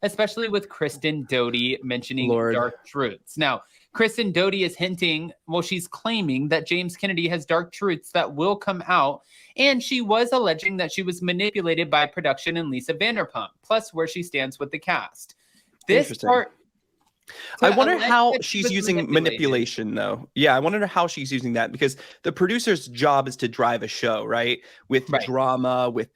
especially with Kristen Doty mentioning Lord. dark truths. Now, Kristen Doty is hinting, well, she's claiming that James Kennedy has dark truths that will come out. And she was alleging that she was manipulated by production and Lisa Vanderpump, plus where she stands with the cast. This Interesting. part. I wonder how She she's was using manipulation, though. Yeah, I wonder how she's using that, because the producer's job is to drive a show, right? With Right. drama, with,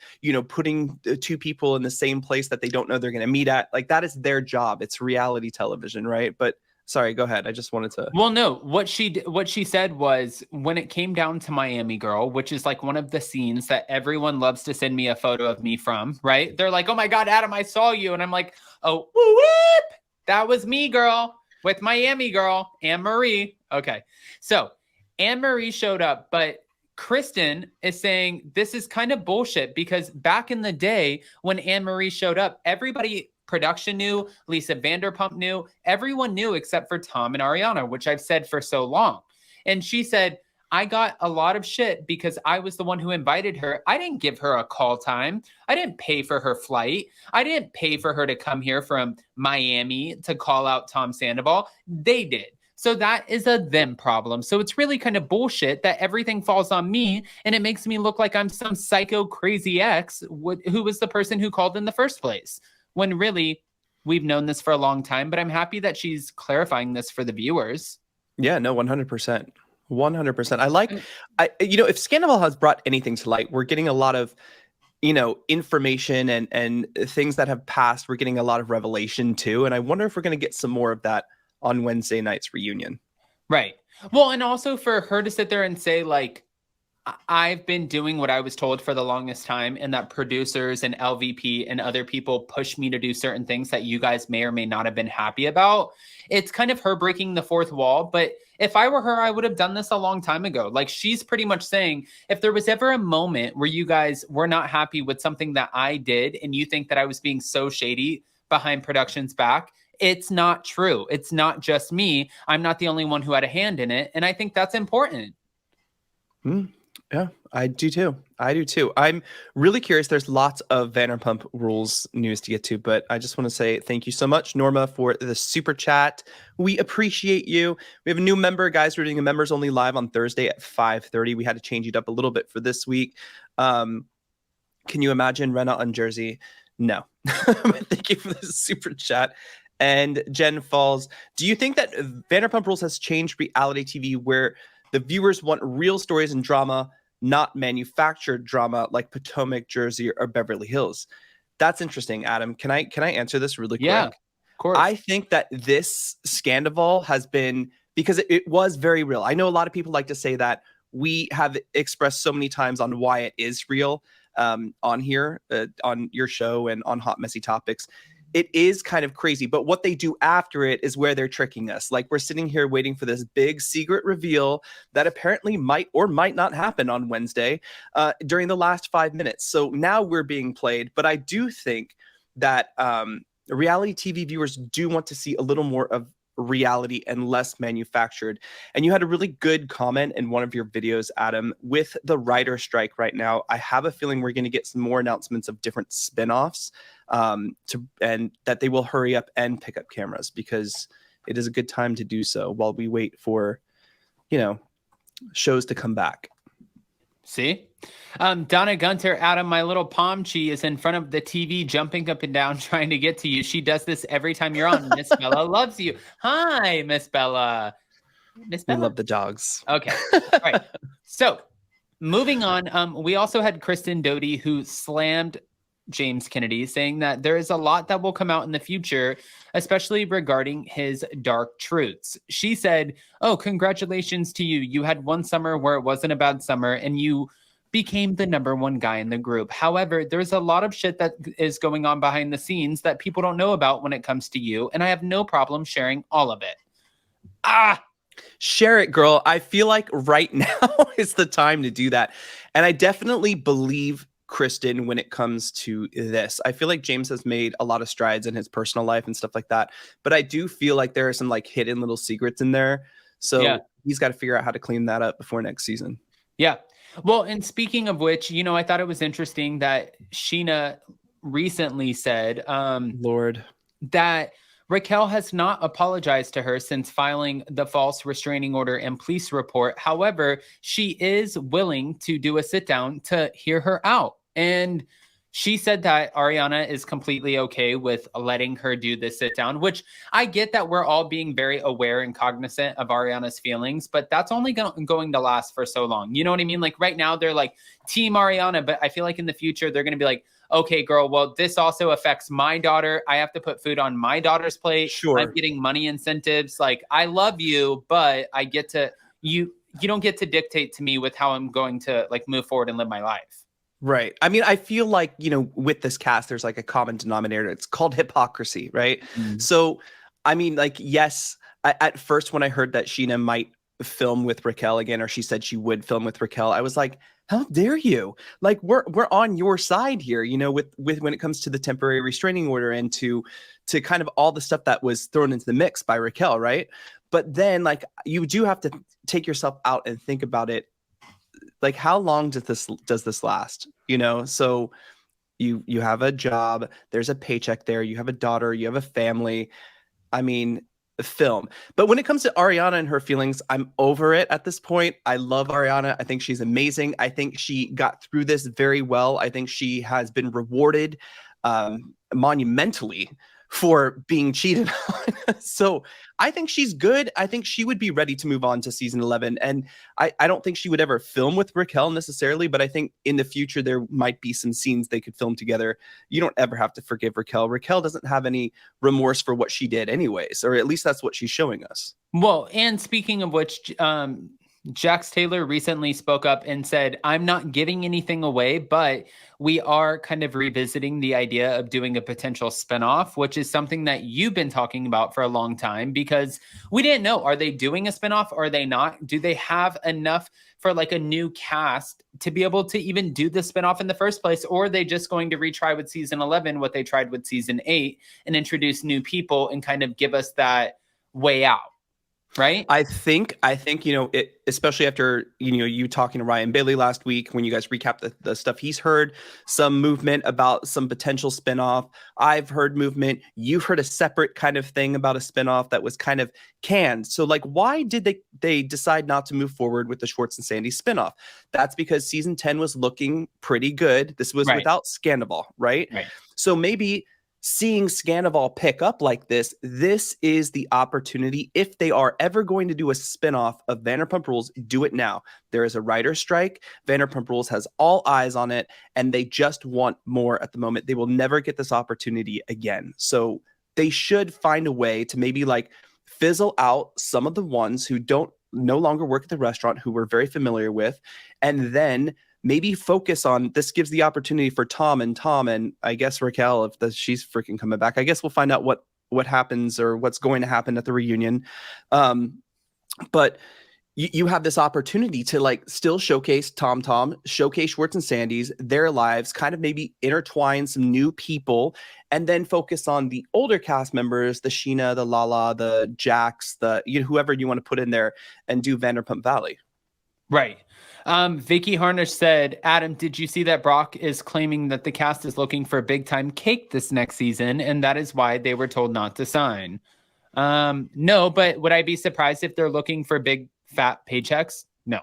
putting two people in the same place that they don't know they're going to meet at. Like, that is their job. It's reality television, right? But sorry, go ahead. I just wanted to. Well, no, what she said was, when it came down to Miami Girl, which is like one of the scenes that everyone loves to send me a photo of me from, right? They're like, "Oh my God, Adam, I saw you." And I'm like, "Oh, whoop, that was me, girl, with Miami Girl, Anne-Marie." Okay. So Anne-Marie showed up, but Kristen is saying this is kind of bullshit, because back in the day when Anne-Marie showed up, everybody, production knew, Lisa Vanderpump knew, everyone knew except for Tom and Ariana, which I've said for so long. And she said, I got a lot of shit because I was the one who invited her. I didn't give her a call time. I didn't pay for her flight. I didn't pay for her to come here from Miami to call out Tom Sandoval. They did. So that is a them problem. So it's really kind of bullshit that everything falls on me, and it makes me look like I'm some psycho crazy ex who was the person who called in the first place, when really we've known this for a long time. But I'm happy that she's clarifying this for the viewers. Yeah, no, 100%. 100%. If Scandal has brought anything to light, we're getting a lot of, information and things that have passed. We're getting a lot of revelation too. And I wonder if we're going to get some more of that on Wednesday night's reunion. Right. Well, and also for her to sit there and say, like, I've been doing what I was told for the longest time, and that producers and LVP and other people push me to do certain things that you guys may or may not have been happy about. It's kind of her breaking the fourth wall. But if I were her, I would have done this a long time ago. Like, she's pretty much saying, if there was ever a moment where you guys were not happy with something that I did, and you think that I was being so shady behind production's back, it's not true. It's not just me. I'm not the only one who had a hand in it. And I think that's important. Yeah, I do too. I'm really curious. There's lots of Vanderpump Rules news to get to, but I just want to say thank you so much, Norma, for the super chat. We appreciate you. We have a new member, guys. We're doing a members only live on Thursday at 5:30. We had to change it up a little bit for this week. Can you imagine Rena on Jersey? No. Thank you for the super chat. And Jen Falls, do you think that Vanderpump Rules has changed reality TV where the viewers want real stories and drama, not manufactured drama like Potomac, Jersey, or Beverly Hills? That's interesting, Adam. Can I answer this really quick? Yeah, of course. I think that this scandal has been, because it was very real. I know a lot of people like to say that. We have expressed so many times on why it is real on here, on your show and on Hot Messy Topics. It is kind of crazy, but what they do after it is where they're tricking us. Like, we're sitting here waiting for this big secret reveal that apparently might or might not happen on Wednesday during the last 5 minutes. So now we're being played. But I do think that reality TV viewers do want to see a little more of reality and less manufactured. And you had a really good comment in one of your videos, Adam, with the writer strike right now. I have a feeling we're going to get some more announcements of different spinoffs, and that they will hurry up and pick up cameras, because it is a good time to do so while we wait for, shows to come back. See? Donna Gunter, Adam, my little palm-chi is in front of the TV jumping up and down trying to get to you. She does this every time you're on. Miss Bella loves you. Hi, Miss Bella. Miss Bella? We love the dogs. Okay. All right. So, moving on, we also had Kristen Doty, who slammed James Kennedy, saying that there is a lot that will come out in the future, especially regarding his dark truths. She said, "Oh, congratulations to you. You had one summer where it wasn't a bad summer, and you became the #1 guy in the group. However, there's a lot of shit that is going on behind the scenes that people don't know about when it comes to you, and I have no problem sharing all of it." Share it, girl. I feel like right now is the time to do that. And I definitely believe Kristen when it comes to this. I feel like James has made a lot of strides in his personal life and stuff like that, but I do feel like there are some like hidden little secrets in there. So he's got to figure out how to clean that up before next season. Yeah. Well, and speaking of which, I thought it was interesting that Sheena recently said, Lord, that Raquel has not apologized to her since filing the false restraining order and police report. However, she is willing to do a sit down to hear her out. And she said that Ariana is completely okay with letting her do this sit down, which I get that we're all being very aware and cognizant of Ariana's feelings, but that's only going to last for so long. You know what I mean? Like right now they're like team Ariana, but I feel like in the future they're going to be like, okay, girl, well, this also affects my daughter. I have to put food on my daughter's plate. Sure. I'm getting money incentives. Like, I love you, but I get to, you don't get to dictate to me with how I'm going to like move forward and live my life. Right. I mean, I feel like, you know, with this cast, there's like a common denominator. It's called hypocrisy, right? Mm. So, I mean, like, yes, at first when I heard that Sheena might film with Raquel again, or she said she would film with Raquel, I was like, how dare you? Like, we're on your side here, you know, with when it comes to the temporary restraining order and to kind of all the stuff that was thrown into the mix by Raquel, right? But then, like, you do have to take yourself out and think about it. Like, how long does this last? You know, so you have a job, there's a paycheck there, you have a daughter, you have a family. I mean, film. But when it comes to Ariana and her feelings, I'm over it at this point. I love Ariana. I think she's amazing. I think she got through this very well. I think she has been rewarded monumentally for being cheated on. So I think she's good. I think she would be ready to move on to season 11. And I don't think she would ever film with Raquel necessarily, but I think in the future there might be some scenes they could film together. You don't ever have to forgive Raquel. Raquel doesn't have any remorse for what she did anyways, or at least that's what she's showing us. Well, and speaking of which, Jax Taylor recently spoke up and said, I'm not giving anything away, but we are kind of revisiting the idea of doing a potential spinoff, which is something that you've been talking about for a long time because we didn't know, are they doing a spinoff or are they not? Do they have enough for like a new cast to be able to even do the spinoff in the first place? Or are they just going to retry with season 11 what they tried with season 8 and introduce new people and kind of give us that way out? Right. I think, you know, it, especially after, you know, you talking to Ryan Bailey last week, when you guys recap the stuff he's heard, some movement about some potential spinoff. I've heard movement. You've heard a separate kind of thing about a spinoff that was kind of canned. So like, why did they decide not to move forward with the Schwartz and Sandy spinoff? That's because season 10 was looking pretty good. This was without Scandival, right? So maybe seeing Scandival pick up like this is the opportunity. If they are ever going to do a spinoff of Vanderpump Rules, do it now. There is a writer's strike. Vanderpump Rules has all eyes on it, and they just want more at the moment. They will never get this opportunity again. So they should find a way to maybe like fizzle out some of the ones who no longer work at the restaurant, who we're very familiar with, and then maybe focus on this. Gives the opportunity for Tom and I guess Raquel, if she's freaking coming back. I guess we'll find out what happens or what's going to happen at the reunion. But you have this opportunity to like still showcase Tom, showcase Schwartz and Sandy's, their lives, kind of maybe intertwine some new people, and then focus on the older cast members, the Sheena, the Lala, the Jax, whoever you want to put in there, and do Vanderpump Valley. Right. Vicky Harnish said, Adam, did you see that Brock is claiming that the cast is looking for a big time cake this next season, and that is why they were told not to sign? No, but would I be surprised if they're looking for big fat paychecks? No.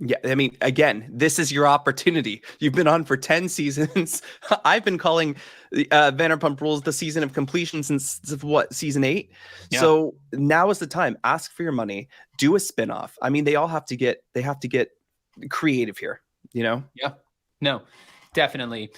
Yeah, I mean, again, this is your opportunity. You've been on for 10 seasons. I've been calling Vanderpump Rules the season of completion since season 8. Yeah. So now is the time. Ask for your money. Do a spinoff. I mean, they have to get creative here, you know? Yeah. No, definitely.